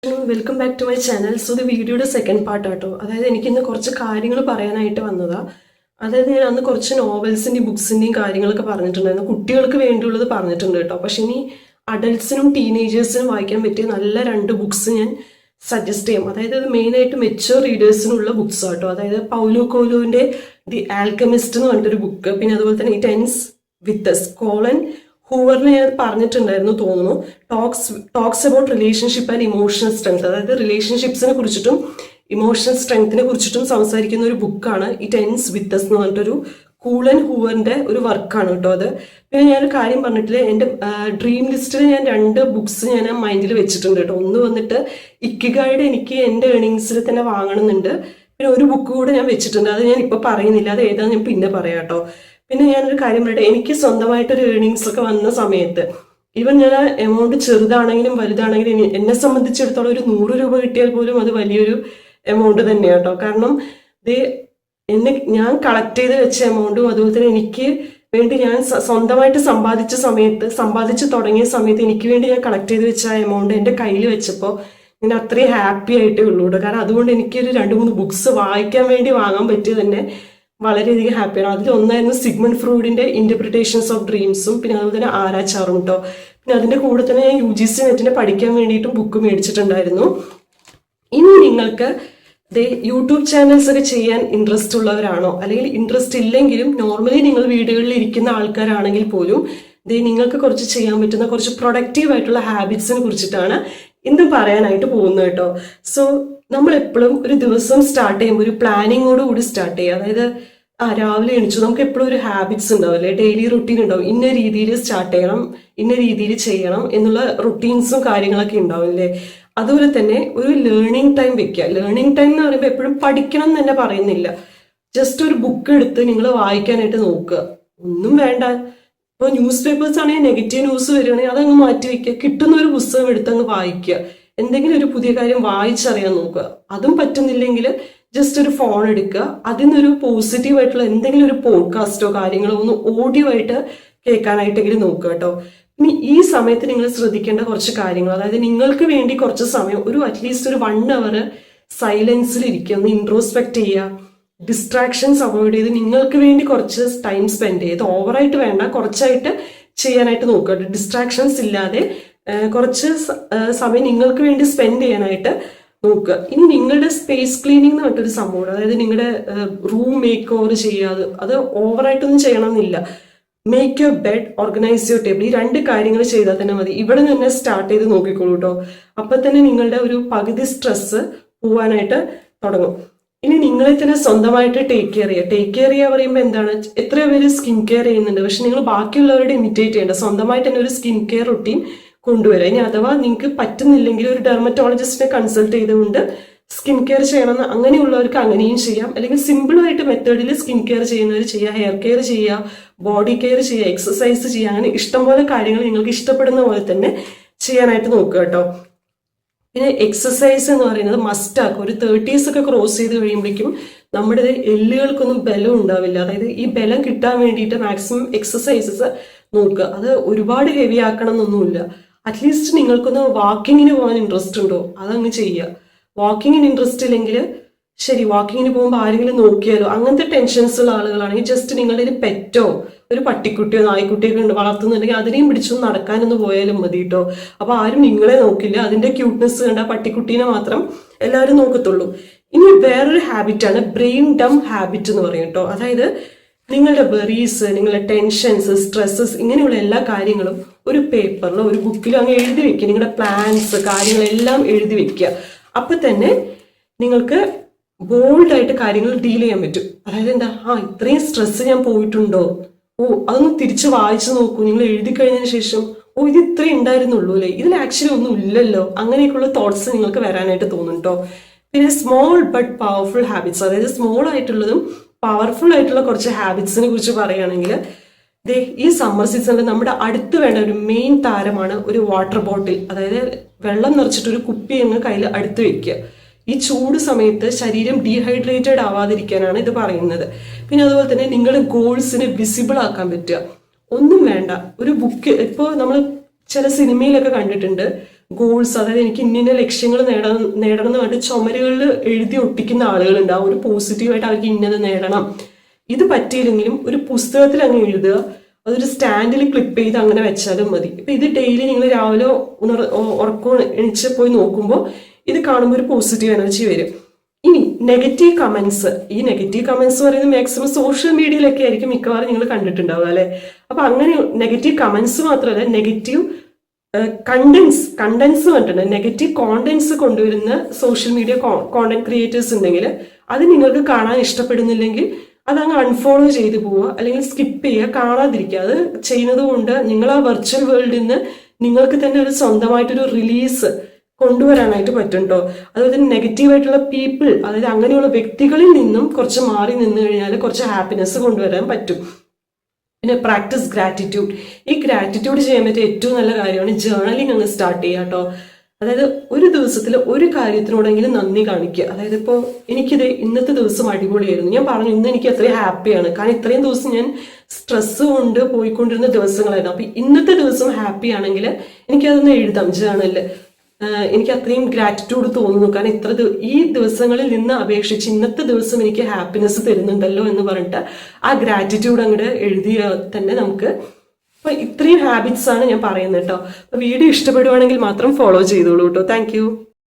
Welcome back to my channel. So ഇത് വീഡിയോയുടെ second part കേട്ടോ. അതായത് എനിക്കിന്ന് കുറച്ച് കാര്യങ്ങൾ പറയാനായിട്ട് വന്നതാ. അതായത് ഞാൻ അന്ന് കുറച്ച് നോവൽസിൻ്റെയും ബുക്സിൻ്റെയും കാര്യങ്ങളൊക്കെ പറഞ്ഞിട്ടുണ്ടായിരുന്നു. കുട്ടികൾക്ക് വേണ്ടിയുള്ളത് പറഞ്ഞിട്ടുണ്ട് കേട്ടോ. പക്ഷെ ഇനി അഡൽട്സിനും ടീനേജേഴ്സിനും വായിക്കാൻ പറ്റിയ നല്ല 2 ബുക്സ് ഞാൻ സജസ്റ്റ് ചെയ്യാം. അതായത് ഇത് മെയിനായിട്ട് മെച്യൂർ റീഡേഴ്സിനുള്ള ബുക്സ് കേട്ടോ. അതായത് പൗലോ കോലോവിൻ്റെ ദി ആൽക്കമിസ്റ്റ് എന്ന് പറഞ്ഞിട്ടൊരു ബുക്ക്, പിന്നെ അതുപോലെ തന്നെ it ends with us Colleen ഹൂവറിന് ഞാൻ പറഞ്ഞിട്ടുണ്ടായിരുന്നു തോന്നുന്നു. Talks about relationship and emotional strength. അതായത് റിലേഷൻഷിപ്സിനെ കുറിച്ചിട്ടും ഇമോഷണൽ സ്ട്രെങ്ത്തിനെ കുറിച്ചിട്ടും സംസാരിക്കുന്ന ഒരു ബുക്കാണ് ഇറ്റ് എൻഡ്സ് വിത്ത് അസ് എന്ന് പറഞ്ഞിട്ടൊരു കൂളൻ ഹൂവറിന്റെ ഒരു വർക്കാണ് കേട്ടോ അത്. പിന്നെ ഞാനൊരു കാര്യം പറഞ്ഞിട്ടില്ല, എൻ്റെ ഡ്രീം ലിസ്റ്റിൽ ഞാൻ 2 ബുക്സ് ഞാൻ മൈൻഡിൽ വെച്ചിട്ടുണ്ട് കേട്ടോ. ഒന്ന് വന്നിട്ട് ഇക്കിഗായുടെ എനിക്ക് എൻ്റെ ഏണിങ്സിൽ തന്നെ വാങ്ങണമെന്നുണ്ട്. പിന്നെ ഒരു ബുക്ക് കൂടെ ഞാൻ വെച്ചിട്ടുണ്ട്, അത് ഞാൻ ഇപ്പോൾ പറയുന്നില്ല, അത് ഏതാണെന്ന് ഞാൻ പിന്നെ പറയാം കേട്ടോ. പിന്നെ ഞാനൊരു കാര്യം പറയട്ടെ, എനിക്ക് സ്വന്തമായിട്ടൊരു ഏർണിങ്സ് ഒക്കെ വന്ന സമയത്ത് ഈവൻ ഞാൻ ആ എമൗണ്ട് ചെറുതാണെങ്കിലും വലുതാണെങ്കിലും എന്നെ സംബന്ധിച്ചിടത്തോളം ഒരു 100 രൂപ കിട്ടിയാൽ പോലും അത് വലിയൊരു എമൗണ്ട് തന്നെയാണ് കേട്ടോ. കാരണം ഞാൻ കളക്ട് ചെയ്ത് വെച്ച എമൗണ്ടും അതുപോലെ തന്നെ എനിക്ക് വേണ്ടി ഞാൻ സ്വന്തമായിട്ട് സമ്പാദിച്ച് തുടങ്ങിയ സമയത്ത് എനിക്ക് വേണ്ടി ഞാൻ കളക്ട് ചെയ്ത് വെച്ച ആ എമൗണ്ട് എൻ്റെ കയ്യിൽ വെച്ചപ്പോൾ ഞാൻ അത്രയും ഹാപ്പി ആയിട്ടേ ഉള്ളൂ കേട്ടോ. കാരണം അതുകൊണ്ട് എനിക്കൊരു 2-3 ബുക്സ് വായിക്കാൻ വേണ്ടി വാങ്ങാൻ പറ്റിയത് തന്നെ വളരെയധികം ഹാപ്പിയാണ്. അതിൽ ഒന്നായിരുന്നു സിഗ്മണ്ട് ഫ്രോയിഡിന്റെ ഇന്റർപ്രിട്ടേഷൻസ് ഓഫ് ഡ്രീംസും, പിന്നെ അതുപോലെ തന്നെ ആരാച്ചാറും കേട്ടോ. പിന്നെ അതിന്റെ കൂടെ തന്നെ ഞാൻ UGC നെറ്റിനെ പഠിക്കാൻ വേണ്ടിയിട്ടും ബുക്ക് മേടിച്ചിട്ടുണ്ടായിരുന്നു. ഇനി നിങ്ങൾക്ക് യൂട്യൂബ് ചാനൽസ് ഒക്കെ ചെയ്യാൻ ഇൻട്രസ്റ്റ് ഉള്ളവരാണോ, അല്ലെങ്കിൽ ഇൻട്രസ്റ്റ് ഇല്ലെങ്കിലും നോർമലി നിങ്ങൾ വീടുകളിൽ ഇരിക്കുന്ന ആൾക്കാരാണെങ്കിൽ പോലും നിങ്ങൾക്ക് കുറച്ച് ചെയ്യാൻ പറ്റുന്ന കുറച്ച് പ്രൊഡക്റ്റീവ് ആയിട്ടുള്ള ഹാബിറ്റ്സിനെ കുറിച്ചിട്ടാണ് ഇന്ന് പറയാനായിട്ട് പോകുന്നത് കേട്ടോ. സോ നമ്മൾ എപ്പോഴും ഒരു ദിവസം സ്റ്റാർട്ട് ചെയ്യുമ്പോൾ ഒരു പ്ലാനിങ്ങോട് കൂടി സ്റ്റാർട്ട് ചെയ്യുക. അതായത് രാവിലെ എണിച്ചു നമുക്ക് എപ്പോഴും ഒരു ഹാബിറ്റ്സ് ഉണ്ടാവില്ലേ, ഡെയിലി റുട്ടീൻ ഉണ്ടാവും, ഇന്ന രീതിയിൽ സ്റ്റാർട്ട് ചെയ്യണം, ഇന്ന രീതിയിൽ ചെയ്യണം എന്നുള്ള റുട്ടീൻസും കാര്യങ്ങളൊക്കെ ഉണ്ടാവില്ലേ. അതുപോലെ തന്നെ ഒരു ലേണിംഗ് ടൈം വെക്കുക. ലേണിംഗ് ടൈം എന്ന് പറയുമ്പോൾ എപ്പോഴും പഠിക്കണം എന്ന് തന്നെ പറയുന്നില്ല, ജസ്റ്റ് ഒരു ബുക്ക് എടുത്ത് നിങ്ങൾ വായിക്കാനായിട്ട് നോക്കുക. ഒന്നും വേണ്ട, ഇപ്പോൾ ന്യൂസ് പേപ്പേഴ്സ് ആണെങ്കിൽ നെഗറ്റീവ് ന്യൂസ് വരികയാണെങ്കിൽ അതങ്ങ് മാറ്റി വയ്ക്കുക, കിട്ടുന്ന ഒരു പുസ്തകം എടുത്ത് അങ്ങ് വായിക്കുക. എന്തെങ്കിലും ഒരു പുതിയ കാര്യം വായിച്ചറിയാൻ നോക്കുക. അതും പറ്റുന്നില്ലെങ്കിൽ ജസ്റ്റ് ഒരു ഫോൺ എടുക്കുക, അതിനൊരു പോസിറ്റീവ് ആയിട്ടുള്ള എന്തെങ്കിലും ഒരു പോഡ്കാസ്റ്റോ കാര്യങ്ങളോ ഒന്ന് ഓഡിയോ ആയിട്ട് കേൾക്കാനായിട്ടെങ്കിലും നോക്കുക കേട്ടോ. ഇനി ഈ സമയത്ത് നിങ്ങൾ ശ്രദ്ധിക്കേണ്ട കുറച്ച് കാര്യങ്ങൾ, അതായത് നിങ്ങൾക്ക് വേണ്ടി കുറച്ച് സമയം അറ്റ്ലീസ്റ്റ് ഒരു 1 hour സൈലൻസിൽ ഇരിക്കുക, ഒന്ന് ഇൻട്രോസ്പെക്ട് ചെയ്യുക, ഡിസ്ട്രാക്ഷൻസ് അവോയ്ഡ് ചെയ്ത് നിങ്ങൾക്ക് വേണ്ടി കുറച്ച് ടൈം സ്പെൻഡ് ചെയ്ത്, ഓവറായിട്ട് വേണ്ട, കുറച്ചായിട്ട് ചെയ്യാനായിട്ട് നോക്കുക. ഡിസ്ട്രാക്ഷൻസ് ഇല്ലാതെ കുറച്ച് സമയം നിങ്ങൾക്ക് വേണ്ടി സ്പെൻഡ് ചെയ്യാനായിട്ട് നോക്കുക. ഇനി നിങ്ങളുടെ സ്പേസ് ക്ലീനിങ് എന്ന് പറഞ്ഞിട്ടൊരു സംഭവമാണ്. അതായത് നിങ്ങളുടെ റൂം മേക്ക് ഓവർ ചെയ്യാതെ, അത് ഓവറായിട്ടൊന്നും ചെയ്യണമെന്നില്ല. Make your bed, organise your table, ഈ 2 കാര്യങ്ങൾ ചെയ്താൽ തന്നെ മതി. ഇവിടെ നിന്ന് തന്നെ സ്റ്റാർട്ട് ചെയ്ത് നോക്കിക്കോളൂ കേട്ടോ. അപ്പൊ തന്നെ നിങ്ങളുടെ ഒരു പകുതി സ്ട്രെസ് പോവാനായിട്ട് തുടങ്ങും. ഇനി നിങ്ങളെ തന്നെ സ്വന്തമായിട്ട് ടേക്ക് കെയർ ചെയ്യുക പറയുമ്പോൾ എന്താണ്, എത്രയോ പേര് സ്കിൻ കെയർ ചെയ്യുന്നുണ്ട്, പക്ഷെ നിങ്ങൾ ബാക്കിയുള്ളവരുടെ ഇമിറ്റേറ്റ് ചെയ്യേണ്ട, സ്വന്തമായിട്ട് തന്നെ ഒരു സ്കിൻ കെയർ റുട്ടീൻ കൊണ്ടുവരിക. ഇനി അഥവാ നിങ്ങൾക്ക് പറ്റുന്നില്ലെങ്കിൽ ഒരു ഡെർമറ്റോളജിസ്റ്റിനെ കൺസൾട്ട് ചെയ്തുകൊണ്ട് സ്കിൻ കെയർ ചെയ്യണമെന്ന് അങ്ങനെയുള്ളവർക്ക് അങ്ങനെയും ചെയ്യാം. അല്ലെങ്കിൽ സിമ്പിളായിട്ട് മെത്തേഡിൽ സ്കിൻ കെയർ ചെയ്യുന്നവർ ചെയ്യുക, ഹെയർ കെയർ ചെയ്യുക, ബോഡി കെയർ ചെയ്യുക, എക്സസൈസ് ചെയ്യുക, അങ്ങനെ ഇഷ്ടംപോലെ കാര്യങ്ങൾ നിങ്ങൾക്ക് ഇഷ്ടപ്പെടുന്ന പോലെ തന്നെ ചെയ്യാനായിട്ട് നോക്കുക കേട്ടോ. പിന്നെ എക്സസൈസ് എന്ന് പറയുന്നത് മസ്റ്റ് ആക്കുക. ഒരു 30s ഒക്കെ ക്രോസ് ചെയ്ത് കഴിയുമ്പോഴേക്കും നമ്മുടെ എല്ലുകൾക്കൊന്നും ബലം ഉണ്ടാവില്ല. അതായത് ഈ ബലം കിട്ടാൻ വേണ്ടിയിട്ട് മാക്സിമം എക്സസൈസസ് നോക്കുക. അത് ഒരുപാട് ഹെവി ആക്കണം എന്നൊന്നുമില്ല. അറ്റ്ലീസ്റ്റ് നിങ്ങൾക്കൊന്ന് വാക്കിങ്ങിന് പോകാൻ ഇൻട്രസ്റ്റ് ഉണ്ടോ, അതങ്ങ് ചെയ്യുക. വാക്കിങ്ങിന് ഇൻട്രസ്റ്റ് ഇല്ലെങ്കിൽ ശരി, വാക്കിങ്ങിന് പോകുമ്പോൾ ആരെങ്കിലും നോക്കിയാലോ, അങ്ങനത്തെ ടെൻഷൻസ് ഉള്ള ആളുകളാണെങ്കിൽ ജസ്റ്റ് നിങ്ങളുടെ ഒരു പെറ്റോ ഒരു പട്ടിക്കുട്ടിയോ നായ്ക്കുട്ടിയൊക്കെ വളർത്തുന്നുണ്ടെങ്കിൽ അതിനെയും പിടിച്ചൊന്ന് നടക്കാനൊന്ന് പോയാലും മതി കേട്ടോ. അപ്പൊ ആരും നിങ്ങളെ നോക്കില്ല, അതിന്റെ ക്യൂട്ട്നെസ് കണ്ട പട്ടിക്കുട്ടീനെ മാത്രം എല്ലാവരും നോക്കത്തുള്ളൂ. ഇനി വേറൊരു ഹാബിറ്റാണ് ബ്രെയിൻ ഡം ഹാബിറ്റ് എന്ന് പറയും കേട്ടോ. അതായത് നിങ്ങളുടെ വെറീസ്, നിങ്ങളുടെ ടെൻഷൻസ്, സ്ട്രെസ്സസ്, ഇങ്ങനെയുള്ള എല്ലാ കാര്യങ്ങളും ഒരു പേപ്പറിലോ ഒരു ബുക്കിലോ അങ്ങ് എഴുതി വെക്കുക. നിങ്ങളുടെ പ്ലാൻസ് കാര്യങ്ങളെല്ലാം എഴുതി വെക്കുക. അപ്പൊ തന്നെ നിങ്ങൾക്ക് ബോൾഡായിട്ട് കാര്യങ്ങൾ ഡീൽ ചെയ്യാൻ പറ്റും. അതായത് എന്താ, ഇത്രയും സ്ട്രെസ് ഞാൻ പോയിട്ടുണ്ടോ, അതൊന്ന് തിരിച്ച് വായിച്ചു നോക്കൂ. നിങ്ങൾ എഴുതി കഴിഞ്ഞതിന് ശേഷം ഇത് ഇത്രയും ഉണ്ടായിരുന്നുള്ളൂ അല്ലേ, ഇതിൽ ആക്ച്വലി ഒന്നും ഇല്ലല്ലോ, അങ്ങനെയൊക്കെയുള്ള തോട്ട്സ് നിങ്ങൾക്ക് വരാനായിട്ട് തോന്നും കേട്ടോ. പിന്നെ സ്മോൾ ബട്ട് പവർഫുൾ ഹാബിറ്റ്സ്, അതായത് സ്മോൾ ആയിട്ടുള്ളതും പവർഫുൾ ആയിട്ടുള്ള കുറച്ച് ഹാബിറ്റ്സിനെ കുറിച്ച് പറയുകയാണെങ്കിൽ ഈ സമ്മർ സീസണിൽ നമ്മുടെ അടുത്ത് വേണ്ട ഒരു മെയിൻ താരമാണ് ഒരു വാട്ടർ ബോട്ടിൽ. അതായത് വെള്ളം നിറച്ചിട്ട് ഒരു കുപ്പി അങ്ങ് കയ്യിൽ അടുത്ത് വെക്കുക. ഈ ചൂട് സമയത്ത് ശരീരം ഡീഹൈഡ്രേറ്റഡ് ആവാതിരിക്കാനാണ് ഇത് പറയുന്നത്. പിന്നെ അതുപോലെ തന്നെ നിങ്ങളുടെ ഗോൾസിനെ വിസിബിൾ ആക്കാൻ പറ്റുക. ഒന്നും വേണ്ട, ഒരു ബുക്ക്. ഇപ്പോൾ നമ്മൾ ചില സിനിമയിലൊക്കെ കണ്ടിട്ടുണ്ട്, ഗോൾസ്, അതായത് എനിക്ക് ഇന്ന ലക്ഷ്യങ്ങൾ നേടണം എന്ന് പറഞ്ഞിട്ട് ചുമരുകളിൽ എഴുതി ഒട്ടിക്കുന്ന ആളുകളുണ്ട്. ആ ഒരു പോസിറ്റീവായിട്ട് അവർക്ക് ഇന്നത് നേടണം. ഇത് പറ്റിയില്ലെങ്കിലും ഒരു പുസ്തകത്തിൽ അങ്ങ് എഴുതുക, അതൊരു സ്റ്റാൻഡിൽ ക്ലിപ്പ് ചെയ്ത് അങ്ങനെ വെച്ചാലും മതി. ഇപ്പൊ ഇത് ഡെയിലി നിങ്ങൾ രാവിലെ ഉറക്കം എണിച്ച് പോയി നോക്കുമ്പോൾ ഇത് കാണുമ്പോൾ ഒരു പോസിറ്റീവ് എനർജി വരും. ഇനി നെഗറ്റീവ് കമന്റ്സ്, ഈ നെഗറ്റീവ് കമന്റ്സ് പറയുന്നത് മാക്സിമം സോഷ്യൽ മീഡിയയിലൊക്കെ ആയിരിക്കും മിക്കവാറും നിങ്ങൾ കണ്ടിട്ടുണ്ടാവുക അല്ലെ. അപ്പൊ അങ്ങനെ നെഗറ്റീവ് കമന്റ്സ് മാത്രമല്ല, നെഗറ്റീവ് കണ്ടന്റ്സ് പറഞ്ഞിട്ടുണ്ട്. നെഗറ്റീവ് കോണ്ടന്റ്സ് കൊണ്ടുവരുന്ന സോഷ്യൽ മീഡിയ കോണ്ടന്റ് ക്രിയേറ്റേഴ്സ് ഉണ്ടെങ്കിൽ അത് നിങ്ങൾക്ക് കാണാൻ ഇഷ്ടപ്പെടുന്നില്ലെങ്കിൽ അതങ്ങ് അൺഫോളോ ചെയ്ത് പോവുക, അല്ലെങ്കിൽ സ്കിപ്പ് ചെയ്യുക, കാണാതിരിക്കുക. അത് ചെയ്യുന്നത് കൊണ്ട് നിങ്ങൾ ആ വെർച്വൽ വേൾഡിൽ നിന്ന് നിങ്ങൾക്ക് തന്നെ ഒരു സ്വന്തമായിട്ടൊരു റിലീസ് കൊണ്ടുവരാനായിട്ട് പറ്റും കേട്ടോ. അതുപോലെ തന്നെ നെഗറ്റീവായിട്ടുള്ള പീപ്പിൾ, അതായത് അങ്ങനെയുള്ള വ്യക്തികളിൽ നിന്നും കുറച്ച് മാറി നിന്ന് കഴിഞ്ഞാൽ കുറച്ച് ഹാപ്പിനെസ് കൊണ്ടുവരാൻ പറ്റും. പിന്നെ പ്രാക്ടീസ് ഗ്രാറ്റിറ്റ്യൂഡ്. ഈ ഗ്രാറ്റിറ്റ്യൂഡ് ചെയ്യാൻ പറ്റിയ ഏറ്റവും നല്ല കാര്യമാണ് ജേർണലിംഗ് അങ്ങ് സ്റ്റാർട്ട് ചെയ്യുക കേട്ടോ. അതായത് ഒരു ദിവസത്തിൽ ഒരു കാര്യത്തിനോടെങ്കിലും നന്ദി കാണിക്കുക. അതായത് ഇപ്പോൾ എനിക്കിത് ഇന്നത്തെ ദിവസം അടിപൊളിയായിരുന്നു, ഞാൻ പറഞ്ഞു ഇന്ന് എനിക്ക് അത്രയും ഹാപ്പിയാണ്, കാരണം ഇത്രയും ദിവസം ഞാൻ സ്ട്രെസ് കൊണ്ട് പോയിക്കൊണ്ടിരുന്ന ദിവസങ്ങളായിരുന്നു. അപ്പൊ ഇന്നത്തെ ദിവസം ഹാപ്പി ആണെങ്കിൽ എനിക്കതൊന്ന് എഴുതാം ജേർണലിൽ. എനിക്ക് അത്രയും ഗ്രാറ്റിറ്റ്യൂഡ് തോന്നുന്നു, കാരണം ഈ ദിവസങ്ങളിൽ നിന്ന് അപേക്ഷിച്ച് ഇന്നത്തെ ദിവസം എനിക്ക് ഹാപ്പിനെസ് തരുന്നുണ്ടല്ലോ എന്ന് പറഞ്ഞിട്ട് ആ ഗ്രാറ്റിറ്റ്യൂഡ് അങ്ങോട്ട് എഴുതിയ തന്നെ നമുക്ക്. അപ്പൊ ഇത്രയും ഹാബിറ്റ്സ് ആണ് ഞാൻ പറയുന്നത് കേട്ടോ. അപ്പൊ വീഡിയോ ഇഷ്ടപ്പെടുവാണെങ്കിൽ മാത്രം ഫോളോ ചെയ്തോളൂ കേട്ടോ. താങ്ക്